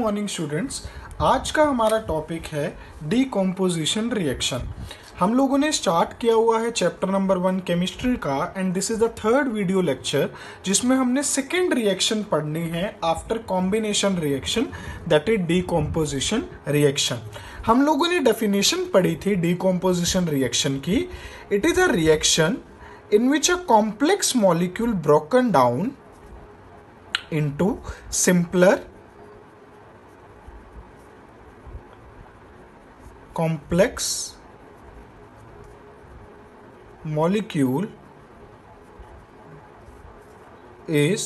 Morning students. आज का हमारा टॉपिक है डीकम्पोजिशन रिएक्शन। हम लोगों ने स्टार्ट किया हुआ है चैप्टर नंबर 1 केमिस्ट्री का and this is the third video lecture जिसमें हमने सेकेंड रिएक्शन पढ़नी है after combination reaction, that is decomposition reaction. हम लोगों ने डेफिनेशन पढ़ी थी डीकम्पोजिशन रिएक्शन की। It is a reaction in which a complex molecule broken down into simpler complex molecule is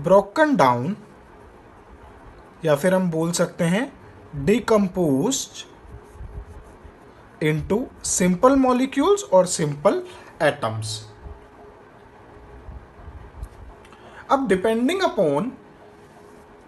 broken down, या फिर हम बोल सकते हैं decomposed into simple molecules और simple atoms। अब डिपेंडिंग अपॉन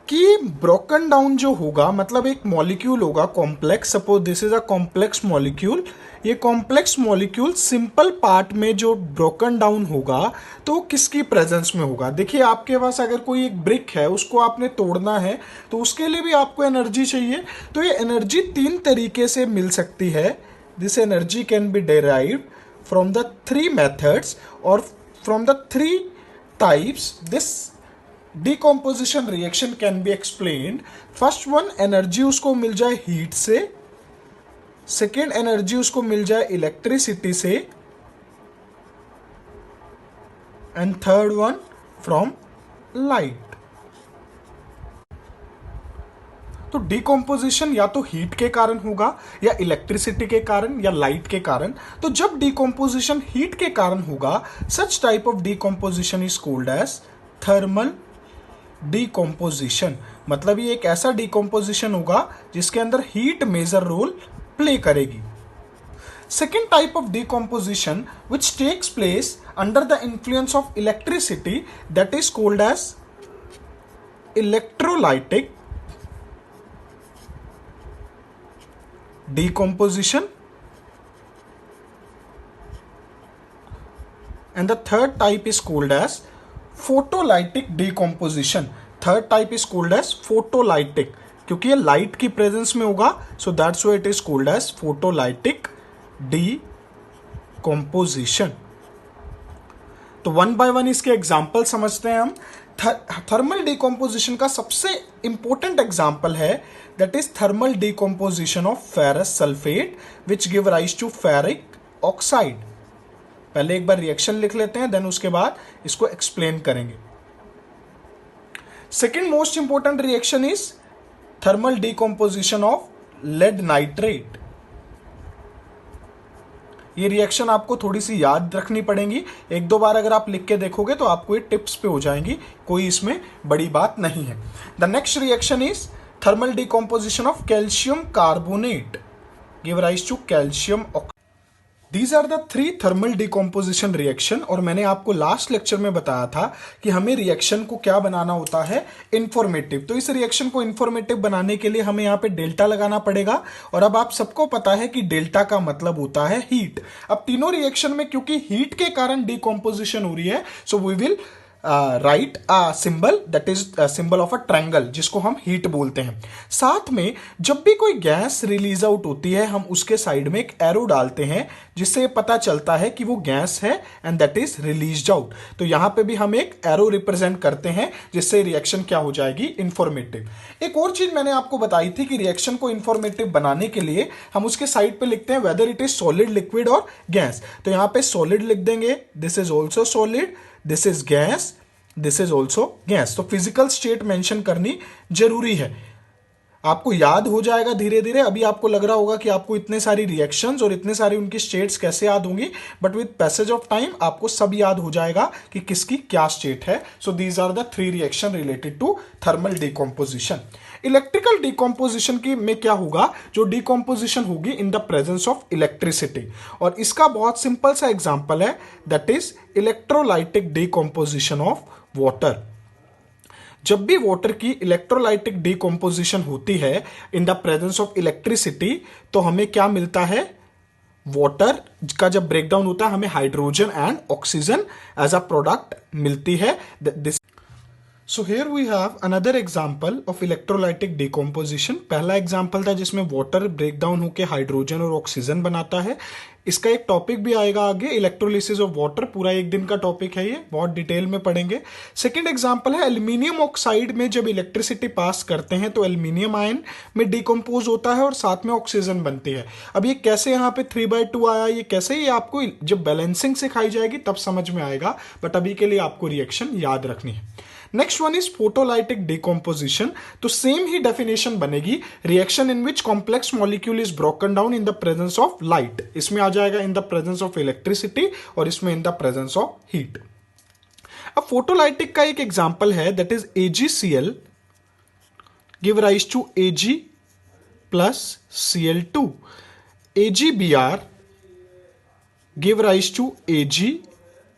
कि ब्रोकन डाउन जो होगा, मतलब एक मॉलिक्यूल होगा complex, suppose this is a complex molecule. ये कॉम्प्लेक्स मॉलिक्यूल सिंपल पार्ट में जो ब्रोकन डाउन होगा तो किसकी प्रेजेंस में होगा। देखिए आपके पास अगर कोई एक ब्रिक है, उसको आपने तोड़ना है तो उसके लिए भी आपको एनर्जी चाहिए। तो ये एनर्जी तीन तरीके से मिल सकती है। This energy can be derived from the three methods or from the three types this decomposition reaction can be explained। first one, energy उसको मिल जाए हीट से, सेकेंड एनर्जी उसको मिल जाए इलेक्ट्रिसिटी से, and third one from light. तो decomposition या तो heat के कारण होगा या इलेक्ट्रिसिटी के कारण या लाइट के कारण। तो जब डीकम्पोजिशन हीट के कारण होगा, such type of decomposition is called as thermal decomposition. मतलब ये एक ऐसा डीकम्पोजिशन होगा जिसके अंदर हीट मेजर रोल प्ले करेगी। Second type of decomposition which takes place under the influence of electricity, that is called as electrolytic decomposition, and the third type is called as photolytic decomposition। third type is called as photolytic, क्योंकि ये light की presence में होगा, so that's why it is called as photolytic decomposition। तो one by one इसके example समझते हैं हम। थर्मल डीकम्पोजिशन का सबसे इंपॉर्टेंट एग्जाम्पल है, that is thermal decomposition of ferrous sulphate which give rise to ferric oxide. पहले एक बार रिएक्शन लिख लेते हैं, देन उसके बाद इसको एक्सप्लेन करेंगे। Second most important reaction is thermal decomposition of lead nitrate. ये रिएक्शन आपको थोड़ी सी याद रखनी पड़ेगी, एक दो बार अगर आप लिख के देखोगे तो आपको ये टिप्स पे हो जाएंगी, कोई इसमें बड़ी बात नहीं है। The next reaction is thermal decomposition of calcium carbonate give rise to calcium. These are the three thermal decomposition reaction. और मैंने आपको लास्ट लेक्चर में बताया था कि हमें रिएक्शन को क्या बनाना होता है, इंफॉर्मेटिव। तो इस रिएक्शन को इंफॉर्मेटिव बनाने के लिए हमें यहाँ पे डेल्टा लगाना पड़ेगा, और अब आप सबको पता है कि डेल्टा का मतलब होता है हीट। अब तीनों रिएक्शन में क्योंकि हीट के कारण डीकम्पोजिशन हो रही है, so we will write a symbol, that is symbol of a triangle, जिसको हम हीट बोलते हैं। साथ में जब भी कोई गैस रिलीज आउट होती है, हम उसके साइड में एक एरो डालते हैं जिससे पता चलता है कि वो गैस है and that is released out. तो यहां पे भी हम एक एरो रिप्रेजेंट करते हैं जिससे रिएक्शन क्या हो जाएगी, इंफॉर्मेटिव। एक और चीज मैंने आपको बताई थी कि रिएक्शन को इंफॉर्मेटिव बनाने के लिए हम उसके साइड पे लिखते हैं whether it is solid, liquid और गैस। तो यहां पे सॉलिड लिख देंगे, this is also solid, this is gas, this is also gas. तो फिजिकल स्टेट मेंशन करनी जरूरी है, आपको याद हो जाएगा धीरे धीरे। अभी आपको लग रहा होगा कि आपको इतने सारी रिएक्शंस और इतने सारी उनकी स्टेट्स कैसे याद होंगी, but with passage of time आपको सब याद हो जाएगा कि किसकी क्या स्टेट है। So these are the three reaction related to thermal decomposition. Electrical decomposition की में क्या होगा, जो डीकम्पोजिशन होगी in the presence of electricity, और इसका बहुत सिंपल सा एग्जांपल है, that is electrolytic decomposition of water. जब भी वाटर की इलेक्ट्रोलाइटिक डीकम्पोजिशन होती है in the presence of electricity, तो हमें क्या मिलता है, वाटर का जब ब्रेकडाउन होता है हमें hydrogen and oxygen as a product मिलती है। So here we have another example of electrolytic decomposition. पहला एग्जांपल था जिसमें वाटर ब्रेक डाउन होकर हाइड्रोजन और ऑक्सीजन बनाता है। इसका एक टॉपिक भी आएगा आगे, इलेक्ट्रोलिसिस ऑफ वाटर, पूरा एक दिन का टॉपिक है ये, बहुत डिटेल में पढ़ेंगे। सेकंड एग्जांपल है एल्यूमिनियम ऑक्साइड में जब इलेक्ट्रिसिटी पास करते हैं तो एल्यूमिनियम आयन में डिकम्पोज होता है और साथ में ऑक्सीजन बनती है। अब ये कैसे यहाँ पे 3/2 आया, ये कैसे, ये आपको जब बैलेंसिंग सिखाई जाएगी तब समझ में आएगा, बट अभी के लिए आपको रिएक्शन याद रखनी है। Next one is photolytic decomposition. तो सेम ही डेफिनेशन बनेगी, reaction in which complex molecule is broken down in the presence of light. इसमें आ जाएगा in the presence of electricity और इसमें in the presence of heat. अब फोटोलाइटिक का एक एग्जांपल है that is AgCl give rise to Ag plus Cl2। AgBr give rise to Ag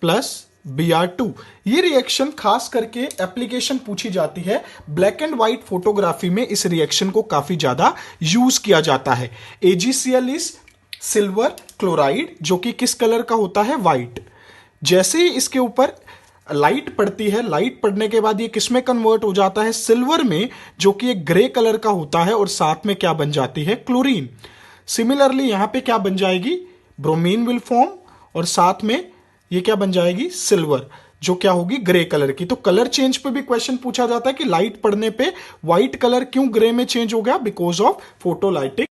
plus Br2। ये रिएक्शन खास करके एप्लीकेशन पूछी जाती है ब्लैक एंड व्हाइट फोटोग्राफी में, इस रिएक्शन को काफी ज्यादा यूज किया जाता है। AgCl इज सिल्वर क्लोराइड जो कि किस कलर का होता है, व्हाइट। जैसे ही इसके ऊपर लाइट पड़ती है, लाइट पड़ने के बाद ये किसमें कन्वर्ट हो जाता है, सिल्वर में, जो कि एक ग्रे कलर का होता है और साथ में क्या बन जाती है, क्लोरीन। सिमिलरली यहां पे क्या बन जाएगी, ब्रोमीन विल फॉर्म और साथ में ये क्या बन जाएगी, सिल्वर, जो क्या होगी, ग्रे कलर की। तो कलर चेंज पे भी क्वेश्चन पूछा जाता है कि लाइट पड़ने पे व्हाइट कलर क्यों ग्रे में चेंज हो गया, बिकॉज ऑफ फोटोलाइटिक